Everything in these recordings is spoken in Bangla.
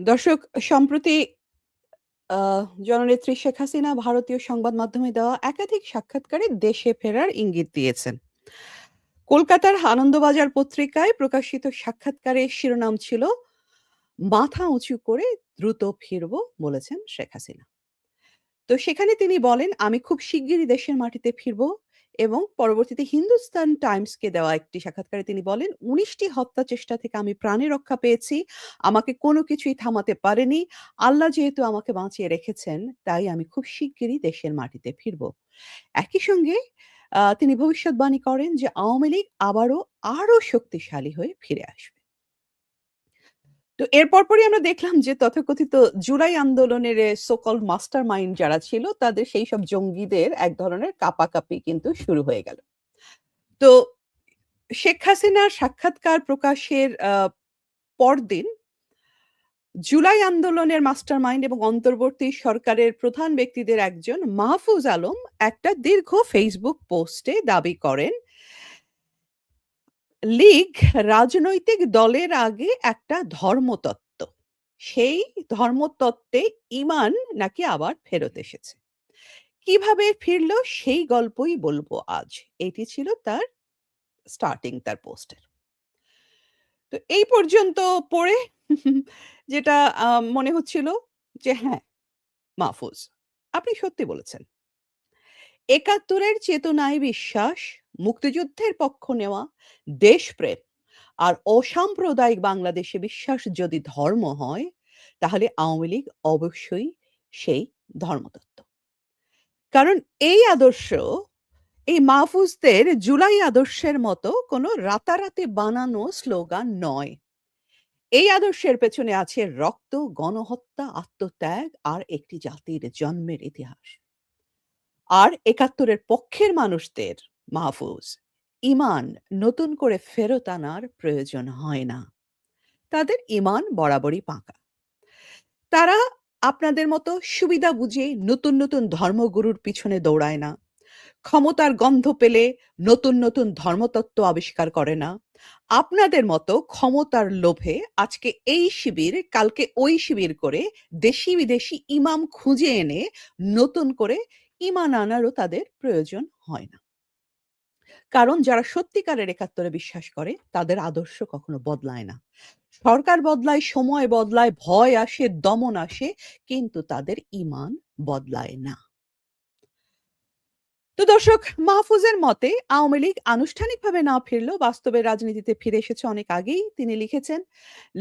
দর্শক, সম্প্রতি জননেত্রী শেখ হাসিনা ভারতীয় সংবাদ মাধ্যমে দেওয়া একাধিক সাক্ষাৎকারে দেশে ফেরার ইঙ্গিত দিয়েছেন। কলকাতার আনন্দবাজার পত্রিকায় প্রকাশিত সাক্ষাৎকারের শিরোনাম ছিল মাথা উঁচু করে দ্রুত ফিরব, বলেছেন শেখ হাসিনা। তো সেখানে তিনি বলেন, আমি খুব শিগগিরই দেশের মাটিতে ফিরব। এবং পরবর্তীতে হিন্দুস্তান টাইমসকে দেওয়া একটি সাক্ষাৎকারে তিনি বলেন, ১৯টি হত্যা চেষ্টা থেকে আমি প্রাণে রক্ষা পেয়েছি। আমাকে কোনো কিছুই থামাতে পারেনি। আল্লাহ যেহেতু আমাকে বাঁচিয়ে রেখেছেন, তাই আমি খুব শিগগিরই দেশের মাটিতে ফিরব। একই সঙ্গে তিনি ভবিষ্যৎবাণী করেন যে আওয়ামী লীগ আবারও আরো শক্তিশালী হয়ে ফিরে আসবে। তো এর পরপরই আমরা দেখলাম যে তথাকথিত জুলাই আন্দোলনের সো কল্ড মাস্টার মাইন্ড যারা ছিল, তাদের সেই সব জঙ্গিদের এক ধরনের কাপাকাপি কিন্তু শুরু হয়ে গেল। তো শেখ হাসিনার সাক্ষাৎকার প্রকাশের পরদিন জুলাই আন্দোলনের মাস্টারমাইন্ড এবং অন্তর্বর্তী সরকারের প্রধান ব্যক্তিদের একজন মাহফুজ আলম একটা দীর্ঘ ফেসবুক পোস্টে দাবি করেন, লীগ রাজনৈতিক দলের আগে একটা ধর্মতত্ত্ব। সেই ধর্মতত্ত্বে ঈমান নাকি আবার ফেরত এসেছে। কিভাবে ফিরল সেই গল্পই বলবো আজ। এটি ছিল তার স্টার্টিং তার পোস্টের। তো এই পর্যন্ত পড়ে যেটা মনে হচ্ছিল যে হ্যাঁ, মাহফুজ, আপনি সত্যি বলেছেন। ৭১ এর চেতনায় বিশ্বাস, মুক্তিযুদ্ধের পক্ষ নেওয়া, দেশপ্রেম আর অসাম্প্রদায়িক বাংলাদেশে বিশ্বাস যদি ধর্ম হয়, তাহলে আওয়ামী লীগ অবশ্যই সেই ধর্মতত্ত্ব। কারণ এই আদর্শ, এই মাহফুজদের জুলাই আদর্শের মতো কোনো রাতারাতি বানানো স্লোগান নয়। এই আদর্শের পেছনে আছে রক্ত, গণহত্যা, আত্মত্যাগ আর একটি জাতির জন্মের ইতিহাস। আর ৭১ এর পক্ষের মানুষদের, মাহফুজ, ঈমান নতুন করে ফেরত আনার প্রয়োজন হয় না। তাদের ঈমান বরাবরই পাকা। তারা আপনাদের মতো সুবিধা বুঝে নতুন, নতুন ধর্মগুরুর পিছনে দৌড়ায় না। ক্ষমতার গন্ধ পেলে নতুন, নতুন ধর্মতত্ত্ব আবিষ্কার করে না। আপনাদের মতো ক্ষমতার লোভে আজকে এই শিবির, কালকে ওই শিবির করে দেশি বিদেশি ইমাম খুঁজে এনে নতুন করে ঈমান আনারও তাদের প্রয়োজন হয় না। কারণ যারা সত্যিকারের ৭১ বিশ্বাস করে, তাদের আদর্শ কখনো বদলায় না। সরকার বদলায়, সময় বদলায়, ভয় আসে, দমন আসে, কিন্তু তাদের ঈমান বদলায় না। তো দর্শক, মাহফুজের মতে আওয়ামী লীগ আনুষ্ঠানিকভাবে না ফিরলেও বাস্তবে রাজনীতিতে ফিরে এসেছে অনেক আগেই। তিনি লিখেছেন,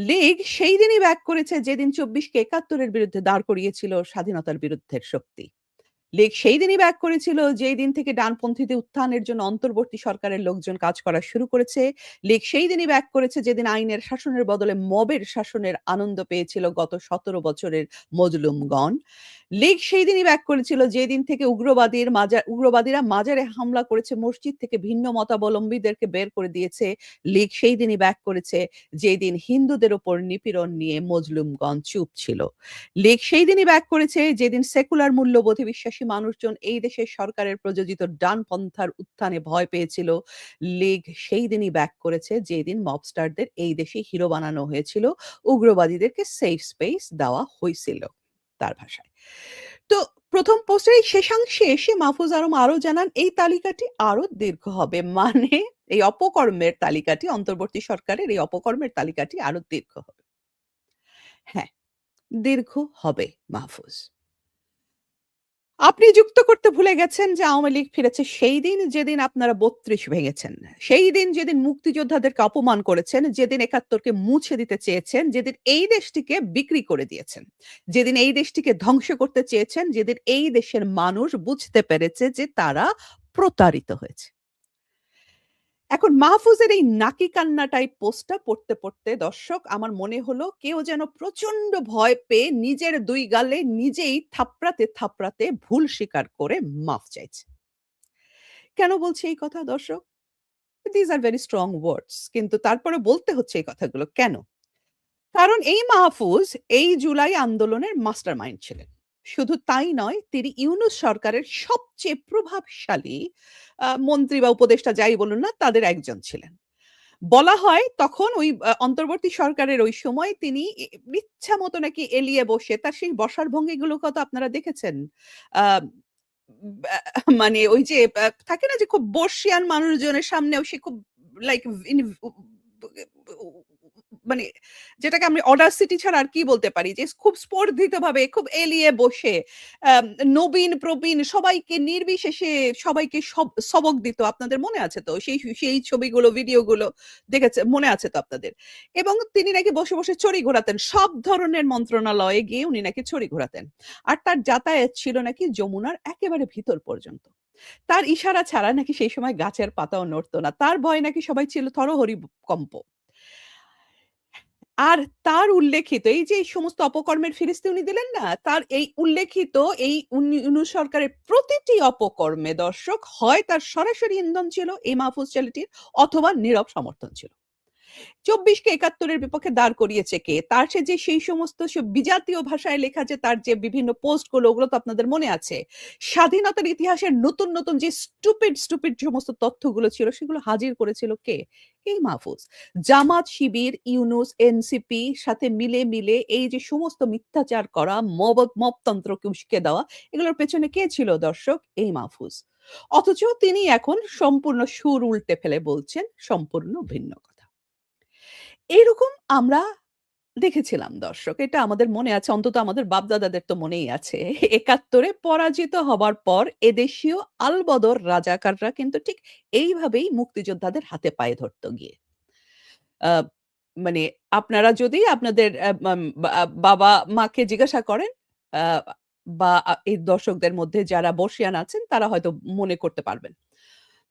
লীগ সেই দিনই ব্যাক করেছে যেদিন ২৪কে ৭১-এর বিরুদ্ধে দাঁড় করিয়েছিল স্বাধীনতার বিরুদ্ধের শক্তি। লীগ সেই দিনই ব্যাক করেছিল যেই দিন থেকে ডানপন্থীদের উত্থানের জন্য অন্তর্বর্তী সরকারের লোকজন কাজ করা শুরু করেছে। লীগ সেই দিনই ব্যাক করেছে যেদিন আইনের শাসনের বদলে মবের শাসনের আনন্দ পেয়েছিল গত ১৭ বছরের মজলুমগণ। লীগ সেই দিনই ব্যাক করেছিল যেদিন থেকে উগ্রবাদীরা মাজারে হামলা করেছে, মসজিদ থেকে ভিন্ন মতাবলম্বীদেরকে বের করে দিয়েছে। লীগ সেই দিনই ব্যাক করেছে যেদিন হিন্দুদের উপর নিপীড়ন নিয়ে মজলুমগণ চুপ ছিল। লীগ সেই দিনই ব্যাক করেছে যেদিন সেকুলার মূল্যবোধে বিশ্বাসী মানুষজন এই দেশের সরকারের প্রযোজিত ডানপন্থার উত্থানে ভয় পেয়েছিল। লীগ সেই দিনই ব্যাক করেছে যেদিন মবস্টারদের এই দেশে হিরো বানানো হয়েছিল, উগ্রবাদীদেরকে সেফ স্পেস দেওয়া হয়েছিল, তার ভাষায়। তো প্রথম পোস্টের এই শেষাংশে এসে মাহফুজ আলম আরো জানান, এই তালিকাটি আরো দীর্ঘ হবে। মানে এই অপকর্মের তালিকাটি, অন্তর্বর্তী সরকারের এই অপকর্মের তালিকাটি আরো দীর্ঘ হবে। হ্যাঁ, দীর্ঘ হবে মাহফুজ। আপনি যুক্ত করতে ভুলে গেছেন যে আওয়ামী লীগ ফিরেছে সেই দিন যেদিন আপনারা ৩২ ভেঙেছেন। সেই দিন যেদিন মুক্তিযোদ্ধাদেরকে অপমান করেছেন, যেদিন ৭১ কে মুছে দিতে চেয়েছেন, যেদিন এই দেশটিকে বিক্রি করে দিয়েছেন, যেদিন এই দেশটিকে ধ্বংস করতে চেয়েছেন, যেদিন এই দেশের মানুষ বুঝতে পেরেছে যে তারা প্রতারিত হয়েছে। এখন মাহফুজের এই নাকি কান্না টাইপ পোস্টটা পড়তে, পড়তে দর্শক, আমার মনে হলো কেউ যেন প্রচন্ড ভয় পেয়ে নিজের ২ গালে নিজেই থাপড়াতে, থাপড়াতে ভুল স্বীকার করে মাফ চাইছে। কেন বলছি এই কথা দর্শক? These are very strong words, কিন্তু তারপরে বলতে হচ্ছে এই কথাগুলো কেন? কারণ এই মাহফুজ এই জুলাই আন্দোলনের মাস্টারমাইন্ড ছিলেন। শুধু তাই নয়, তিনি ইউনূস সরকারের সবচেয়ে প্রভাবশালী মন্ত্রী বা উপদেষ্টা যাই বলুন না, তাদের একজন ছিলেন। বলা হয় তখন ওই অন্তর্বর্তী সরকারের ওই সময় তিনি ইচ্ছামত নাকি এলিয়ে বসে তার সেই বসার ভঙ্গিগুলোকে তো আপনারা দেখেছেন। আ ব্যা মানে ওই যে থাকে না যে খুব বর্ষিয়ান মানুষজনের সামনেও সে খুব লাইক ইন উ উ মানে যেটাকে আমি অডাসিটি ছাড়া আর কি বলতে পারি? যে খুব স্পর্ধিতভাবে খুব এলিয়ে বসে আম নবীন-প্রবীণ সবাইকে নির্বিশেষে সবাইকে সবক দিত। আপনাদের মনে আছে তো? সেই ছবিগুলো, ভিডিওগুলো মনে আছে তো আপনাদের? এবং তিনি নাকি বসে ছড়ি ঘোরাতেন। সব ধরনের মন্ত্রণালয়ে গিয়ে উনি নাকি ছড়ি ঘোরাতেন। আর তার যাতায়াত ছিল নাকি যমুনার একেবারে ভিতর পর্যন্ত। তার ইশারা ছাড়া নাকি সেই সময় গাছের পাতাও নড়ত না। তার ভয়ে নাকি সবাই ছিল থরহরিকম্প। আর তার উল্লেখিত এই যে এই সমস্ত অপকর্মের ফিরিস্তি উনি দিলেন না? তার এই উল্লেখিত এই ইউনূস সরকারের প্রতিটি অপকর্মে দর্শক হয় তার সরাসরি ইন্ধন ছিল এই মাহফুজ ছেলেটির অথবা নীরব সমর্থন ছিল। ২৪ কে ৭১ এর বিপক্ষে দাঁড় করিয়েছে কে? তার সে যে সেই সমস্ত বিজাতীয় ভাষায় লেখা যে তার যে বিভিন্ন পোস্ট গুলো ওগুলো তো আপনাদের মনে আছে। স্বাধীনতার ইতিহাসের নতুন যে স্টুপিড সমস্ত তথ্যগুলো ছিল সেগুলো হাজির করেছিল কে? এই মাহফুজ। জামাত, শিবির, ইউনূস, এনসিপি সাথে মিলে এই যে সমস্ত মিথ্যাচার করা, মবতন্ত্রকে উস্কে দেওয়া এগুলোর পেছনে কে ছিল দর্শক? এই মাহফুজ। অথচ তিনি এখন সম্পূর্ণ সুর উল্টে ফেলে বলছেন সম্পূর্ণ ভিন্ন কথা। এইরকম আমরা দেখেছিলাম দর্শক। এটা আমাদের মনে আছে। অন্তত আমাদের বাপ-দাদাদের তো মনেই আছে। ৭১ এ পরাজিত হবার পর এদেশীয় আলবদর রাজাকাররা কিন্তু ঠিক এইভাবেই মুক্তিযোদ্ধাদের হাতে পায়ে ধরত গিয়ে। আ মানে আপনারা যদি আপনাদের বাবা-মাকে জিজ্ঞাসা করেন আ বা এই দর্শকদের মধ্যে যারা বর্ষিয়ান আছেন তারা হয়তো মনে করতে পারবেন।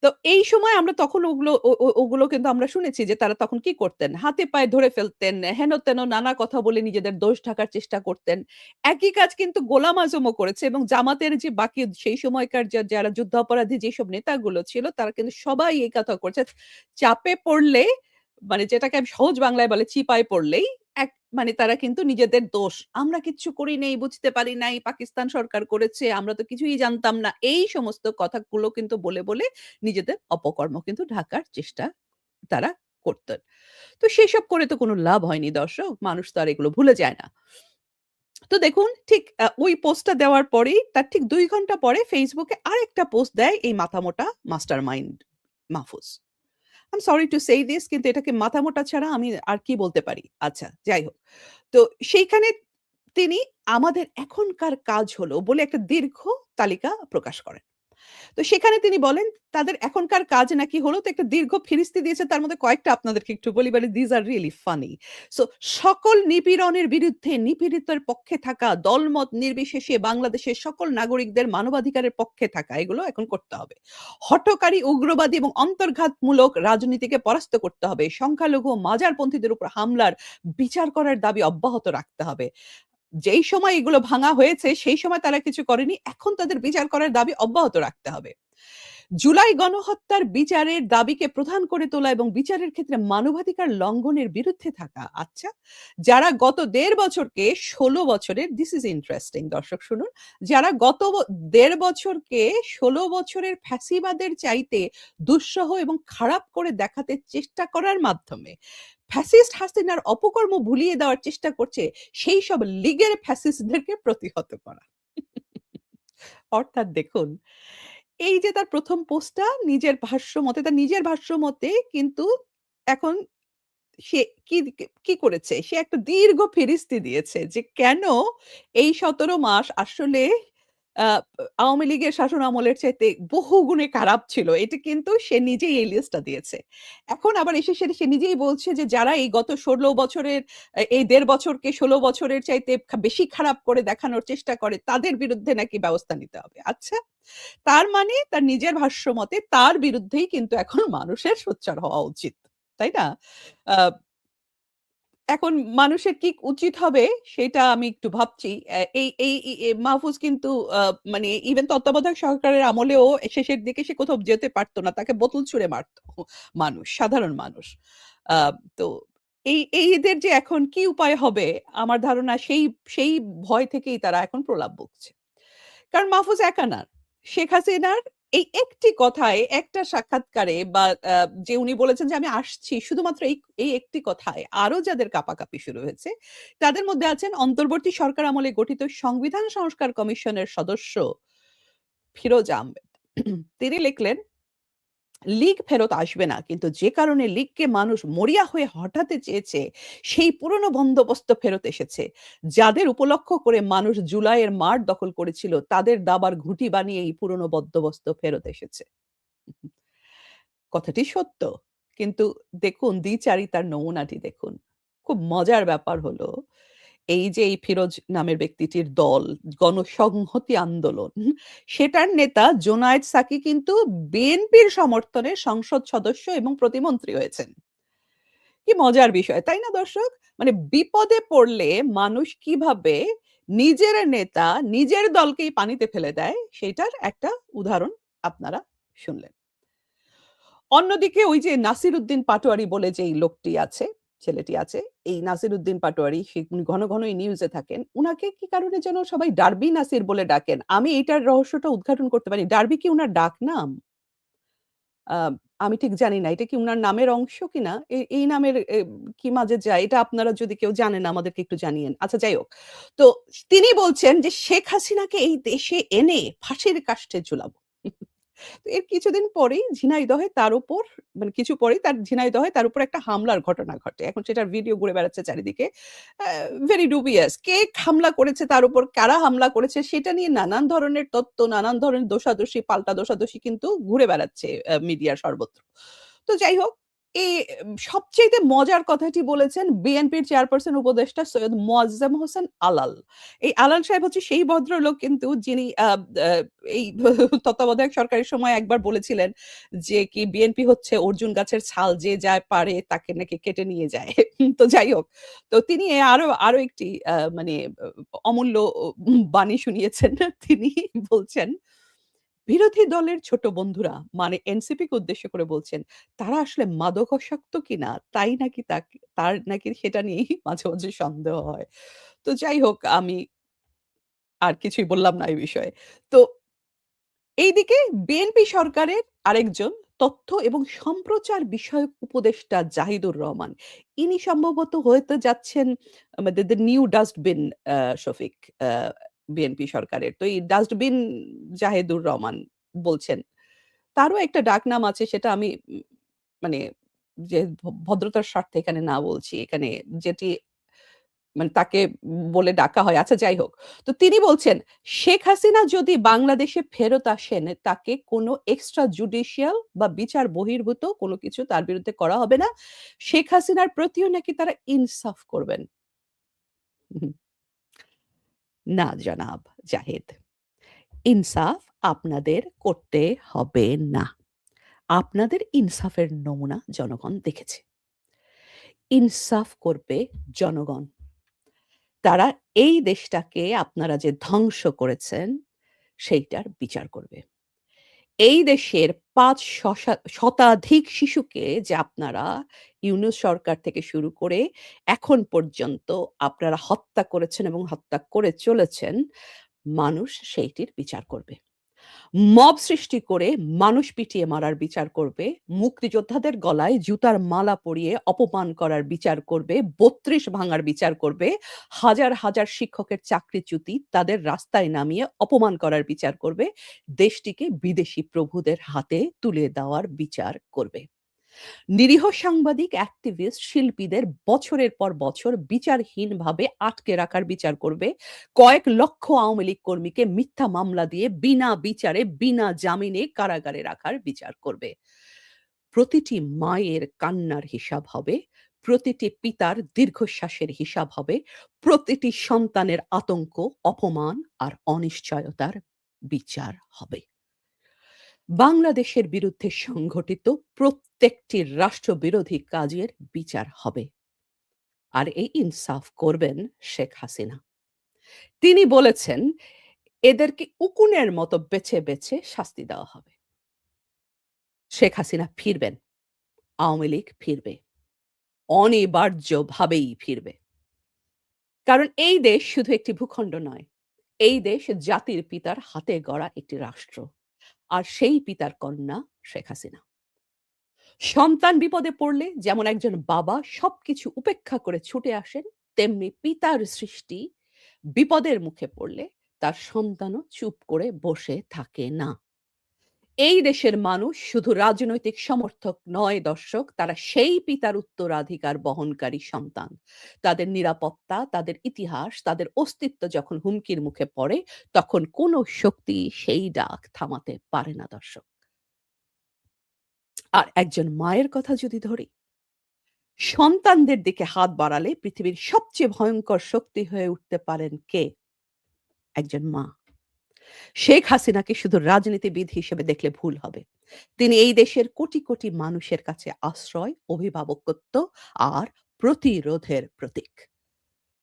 তো এই সময় আমরা তখন ওগুলো ও ও ওগুলো কিন্তু আমরা শুনেছি যে তারা তখন কি করতেন? হাতে পায়ে ধরে ফেলতেন। হেন-তেন নানা কথা বলে নিজেদের দোষ ঢাকার চেষ্টা করতেন। একই কাজ কিন্তু গোলাম আজমও করেছে এবং জামাতের যে বাকি সেই সময়কার যারা যুদ্ধাপরাধী যেসব নেতাগুলো ছিল তারা কিন্তু সবাই এই কথা করছে। চাপে পড়লে মানে যেটাকে সহজ বাংলায় বলে চিপায় পড়লেই এক মানে তারা কিন্তু নিজেদের দোষ। আমরা কিচ্ছু করি নাই, বুঝতে পারি নাই, পাকিস্তান সরকার করেছে, আমরা তো কিছুই জানতাম না। এই সমস্ত কথাগুলো কিন্তু বলে নিজেদের অপকর্ম কিন্তু ঢাকার চেষ্টা তারা করতেন। তো সেসব করে তো কোনো লাভ হয়নি দর্শক। মানুষ তো আর এগুলো ভুলে যায় না। তো দেখুন ঠিক ওই পোস্টটা দেওয়ার পরেই তার ঠিক ২ ঘন্টা পরে Facebook এ আরেকটা পোস্ট দেয় এই মাথামোটা mastermind Mahfuz. I'm sorry to say this কিন্তু এটাকে মাথামোটা ছাড়া আমি আর কি বলতে পারি? আচ্ছা যাই হোক। তো সেইখানে তিনি আমাদের এখনকার কাজ হলো বলে একটা দীর্ঘ তালিকা প্রকাশ করেন। তো সেখানে তিনি বলেন তাদের এখনকার কাজ নাকি হলো তো একটা দীর্ঘ ফিরিস্তি দিয়েছে তার মধ্যে কয়েকটা আপনাদেরকে একটু বলি মানে these are really funny. So সকল নিপীড়নের বিরুদ্ধে নিপীড়িতের পক্ষে থাকা দলমত নির্বিশেষে বাংলাদেশের সকল নাগরিকদের মানবাধিকারের পক্ষে থাকা এগুলো এখন করতে হবে। হঠকারী উগ্রবাদী এবং অন্তর্ঘাতমূলক রাজনীতিকে পরাস্ত করতে হবে। সংখ্যালঘু ও মাজারপন্থীদের উপর হামলার বিচার করার দাবি অব্যাহত রাখতে হবে। যেই সময় এগুলো ভাঙা হয়েছে সেই সময় তারা কিছু করেনি। এখন তাদের বিচার করার দাবি অব্যাহত রাখতে হবে। জুলাই গণহত্যার বিচারের দাবিকে প্রধান করে তোলা এবং বিচারের ক্ষেত্রে মানবাধিকার লঙ্ঘনের বিরুদ্ধে থাকা। আচ্ছা, যারা গত ১.৫ বছরকে ১৬ বছরের দিস ইস ইন্টারেস্টিং দর্শক শুনুন। যারা গত ১.৫ বছরকে ১৬ বছরের ফ্যাসিবাদের চাইতে দুঃসহ এবং খারাপ করে দেখাতে চেষ্টা করার মাধ্যমে ফ্যাসিস্ট হাসিনার অপকর্ম ভুলিয়ে দেওয়ার চেষ্টা করছে, সেই সব লীগের ফ্যাসিস্টদেরকে প্রতিহত করা। অর্থাৎ দেখুন, এই যে তার ১ম পোস্টটা নিজের ভাষ্য মতে, তার নিজের ভাষ্য মতে কিন্তু এখন সে কি করেছে? সে একটা দীর্ঘ ফিরিস্তি দিয়েছে যে কেন এই ১৭ মাস আসলে আ আওয়ামী লীগের শাসনামলের চাইতে বহুগুণে খারাপ ছিল। এটা কিন্তু সে নিজেই এই লিস্টটা দিয়েছে। এখন আবার এসে সে নিজেই বলছে যে যারা এই গত ১৬ বছরের এই ১.৫ বছরকে ১৬ বছরের চাইতে বেশি খারাপ করে দেখানোর চেষ্টা করে তাদের বিরুদ্ধে নাকি ব্যবস্থা নিতে হবে। আচ্ছা? তার মানে তার নিজের ভাষ্য মতে তার বিরুদ্ধেই কিন্তু এখন মানুষের সোচ্চার হওয়া উচিত। তাই না? আ এখন মানুষের কি উচিত হবে সেটা আমি একটু ভাবছি। এই এই ই এ মাহফুজ কিন্তু মানে ইভেন তত্ত্বাবধায়ক সরকারের আমলেও শেষের দিকে সে কোথাও যেতে পারত না। তাকে বোতল ছুঁড়ে মারত মানুষ, সাধারণ মানুষ। আ তো এই এদের যে এখন কি উপায় হবে আমার ধারণা সেই ভয় থেকেই তারা এখন প্রলাপ বকছে। কারণ মাহফুজ একা না। শেখ হাসিনার এই একটি কথায়, একটা সাক্ষাৎকারে বা যে উনি বলেছেন যে, "আমি আসছি" শুধুমাত্র এই একটি কথায় আরো যাদের কাঁপাকাঁপি শুরু হয়েছে, তাদের মধ্যে আছেন অন্তর্বর্তী সরকার আমলে গঠিত সংবিধান সংস্কার কমিশনের সদস্য ফিরোজ আহমেদ। তিনি লিখলেন, "লীগ ফেরত আসবে না। কিন্তু যে কারণে লীগকে মানুষ মরিয়া হয়ে হঠাতে চেয়েছে, সেই পুরনো বন্দোবস্ত ফেরত এসেছে। যাদের উপলক্ষ করে মানুষ জুলাইয়ের মাঠ দখল করেছিল, তাদের দাবার ঘুঁটি বানিয়ে এই পুরনো বন্দোবস্ত ফেরত এসেছে।" কথাটি সত্য। কিন্তু দেখুন দ্বিচারিতার নমুনাটি দেখুন। খুব মজার ব্যাপার হলো, এই যে এই ফিরোজ নামের ব্যক্তিটির দল, গণসংহতি আন্দোলন, সেটার নেতা জোনায়েদ সাকি কিন্তু বিএনপির সমর্থনে সংসদ সদস্য এবং প্রতিমন্ত্রী হয়েছেন। কি মজার বিষয়, তাই না দর্শক? মানে বিপদে পড়লে মানুষ কিভাবে নিজের নেতা, নিজের দলকেই পানিতে ফেলে দেয়, সেটার একটা উদাহরণ আপনারা শুনলেন। অন্যদিকে ওই যে নাসিরউদ্দিন পাটোয়ারি বলে যেই লোকটি আছে, ছেলেটি আছে, এই নাসিরউদ্দিন পাটোয়ারি উনি ঘন, ঘনই নিউজে থাকেন। উনাকে কি কারণে যেন সবাই ডার্বি নাসির বলে ডাকেন। আমি এইটার রহস্যটা উদ্ঘাটন করতে পারি। ডার্বি কি উনার ডাকনাম? আ আমি ঠিক জানি না। এটা কি উনার নামের অংশ কিনা? এই নামের কি মাঝে যায়? এটা আপনারা যদি কেউ জানেন আমাদেরকে একটু জানিয়েন। আচ্ছা যাই হোক। তো তিনি বলছেন যে শেখ হাসিনাকে এই দেশে এনে ফাঁসির কাষ্ঠে ঝুলাবো। তো এর কিছুদিন পরেই ঝিনাইদহে তার উপর মানে কিছু পরেই তার ঝিনাইদহে তার উপর একটা হামলার ঘটনা ঘটে। এখন সেটার ভিডিও ঘুরে বেড়াচ্ছে চারিদিকে। A very dubious. কে হামলা করেছে তার উপর, কারা হামলা করেছে সেটা নিয়ে নানান ধরনের তত্ত্ব, নানান ধরনের দোষাদোষি, পাল্টা দোষাদোষি কিন্তু ঘুরে বেড়াচ্ছে মিডিয়ার সর্বত্র। তো যাই হোক, এই সবচাইতে মজার কথাটি বলেছেন বিএনপির চেয়ারপারসন উপদেষ্টা সৈয়দ মোয়াজ্জেম হোসেন আলাল। এই আলাল সাহেব হচ্ছে সেই ভদ্রলোক কিন্তু যিনি আ এই তত্ত্বাবধায়ক সরকারের সময় একবার বলেছিলেন যে কি বিএনপি হচ্ছে অর্জুন গাছের ছাল, যে যায় পারে তাকে নাকি কেটে নিয়ে যায়। তো যাই হোক। তো তিনি আরো একটি মানে অমূল্য বাণী শুনিয়েছেন। তিনি বলছেন, বিরোধী দলের ছোট বন্ধুরা মানে এনসিপিকে উদ্দেশ্য করে বলছেন, তারা আসলে মাদকাসক্ত কিনা তাই নাকি তার নাকি সেটা নিয়েই মাঝে, মাঝে সন্দেহ হয়। তো যাই হোক আমি আর কিছুই বললাম না এই বিষয়ে। তো এইদিকে বিএনপি সরকারের আরেকজন তথ্য এবং সম্প্রচার বিষয়ক উপদেষ্টা জাহিদুর রহমান। ইনি সম্ভবত হতে যাচ্ছেন আমাদের নিউ ডাস্টবিন শফিক আ বিএনপি সরকারের। তো এই ডাস্টবিন জাহিদুর রহমান বলছেন। তারও একটা ডাকনাম আছে সেটা আমি মানে যে ভদ্রতার স্বার্থে এখানে না বলছি। এখানে যেটি মানে তাকে বলে ডাকা হয়। আচ্ছা যাই হোক। তো তিনি বলছেন, "শেখ হাসিনা যদি বাংলাদেশে ফেরত আসেন, তাকে কোনো এক্সট্রা জুডিশিয়াল বা বিচার বহির্ভূত কোনো কিছু তার বিরুদ্ধে করা হবে না। শেখ হাসিনার প্রতিও নাকি তারা ইনসাফ করবেন।" হুম, না জনাব জাহিদ। ইনসাফ আপনাদের করতে হবে না। আপনাদের ইনসাফের নমুনা জনগণ দেখেছে। ইনসাফ করবে জনগণ। তারা এই দেশটাকে আপনারা যে ধ্বংস করেছেন, সেইটার বিচার করবে। এই দেশের ৫ শতাধিক শিশুকে যে আপনারা ইউনূস সরকার থেকে শুরু করে এখন পর্যন্ত আপনারা হত্যা করেছেন এবং হত্যা করে চলেছেন, মানুষ সেইটির বিচার করবে। মব সৃষ্টি করে মানুষ পিটিয়ে মারার বিচার করবে, মুক্তিযোদ্ধাদের গলায় জুতার মালা পরিয়ে অপমান করার বিচার করবে, ৩২ ভাঙার বিচার করবে, হাজার, হাজার শিক্ষকের চাকরিচ্যুতি তাদের রাস্তায় নামিয়ে অপমান করার বিচার করবে, দেশটিকে বিদেশি প্রভুদের হাতে তুলে দেওয়ার বিচার করবে। নিরীহ সাংবাদিক, অ্যাক্টিভিস্ট, শিল্পীদের বছরের পর বছর বিচারহীনভাবে আটকে রাখার বিচার করবে। কয়েক লক্ষ আওয়ামী লীগ কর্মীকে মিথ্যা মামলা দিয়ে বিনা বিচারে, বিনা জামিনে কারাগারে রাখার বিচার করবে। প্রতিটি মায়ের কান্নার হিসাব হবে, প্রতিটি পিতার দীর্ঘশ্বাসের হিসাব হবে, প্রতিটি সন্তানের আতঙ্ক, অপমান আর অনিশ্চয়তার বিচার হবে। বাংলাদেশের বিরুদ্ধে সংঘটিত প্রত্যেকটি রাষ্ট্রবিরোধী কাজের বিচার হবে। আর এই ইনসাফ করবেন শেখ হাসিনা। তিনি বলেছেন, এদেরকে উকুনের মতো বেছে, বেছে শাস্তি দেওয়া হবে। শেখ হাসিনা ফিরবেন। আওয়ামী লীগ ফিরবে। অনিবার্যভাবেই ফিরবে। কারণ এই দেশ শুধু একটি ভূখণ্ড নয়। এই দেশ জাতির পিতার হাতে গড়া একটি রাষ্ট্র। আর সেই পিতার কন্যা শেখ হাসিনা। সন্তান বিপদে পড়লে যেমন একজন বাবা সবকিছু উপেক্ষা করে ছুটে আসেন, তেমনি পিতার সৃষ্টি বিপদের মুখে পড়লে তার সন্তানও চুপ করে বসে থাকে না। এই দেশের মানুষ শুধু রাজনৈতিক সমর্থক নয় দর্শক, তারা সেই পিতার উত্তরাধিকার বহনকারী সন্তান। তাদের নিরাপত্তা, তাদের ইতিহাস, তাদের অস্তিত্ব যখন হুমকির মুখে পড়ে, তখন কোনো শক্তি সেই ডাক থামাতে পারে না দর্শক। আর একজন মায়ের কথা যদি ধরি, সন্তানদের দিকে হাত বাড়ালে পৃথিবীর সবচেয়ে ভয়ংকর শক্তি হয়ে উঠতে পারেন কে? একজন মা। শেখ হাসিনাকে শুধু রাজনীতিবিদ হিসেবে দেখলে ভুল হবে। তিনি এই দেশের কোটি, কোটি মানুষের কাছে আশ্রয়, অভিভাবকত্ব আর প্রতিরোধের প্রতীক।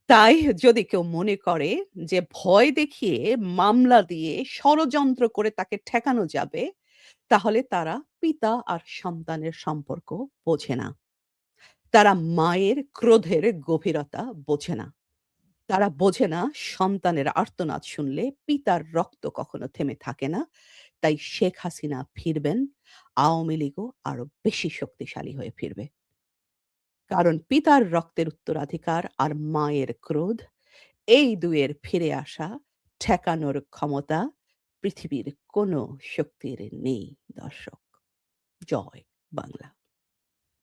তাই যদি কেউ মনে করে যে ভয় দেখিয়ে, মামলা দিয়ে, ষড়যন্ত্র করে তাকে ঠেকানো যাবে, তাহলে তারা পিতা আর সন্তানের সম্পর্ক বোঝে না। তারা মায়ের ক্রোধের গভীরতা বোঝে না। তারা বোঝে না সন্তানের আর্তনাদ শুনলে পিতার রক্ত কখনো থেমে থাকে না। তাই শেখ হাসিনা ফিরবেন, আওয়ামী লীগও আরো বেশি শক্তিশালী হয়ে ফিরবে। কারণ পিতার রক্তের উত্তরাধিকার আর মায়ের ক্রোধ, এই ২ এর ফিরে আসা ঠেকানোর ক্ষমতা পৃথিবীর কোনো শক্তির নেই দর্শক। জয় বাংলা।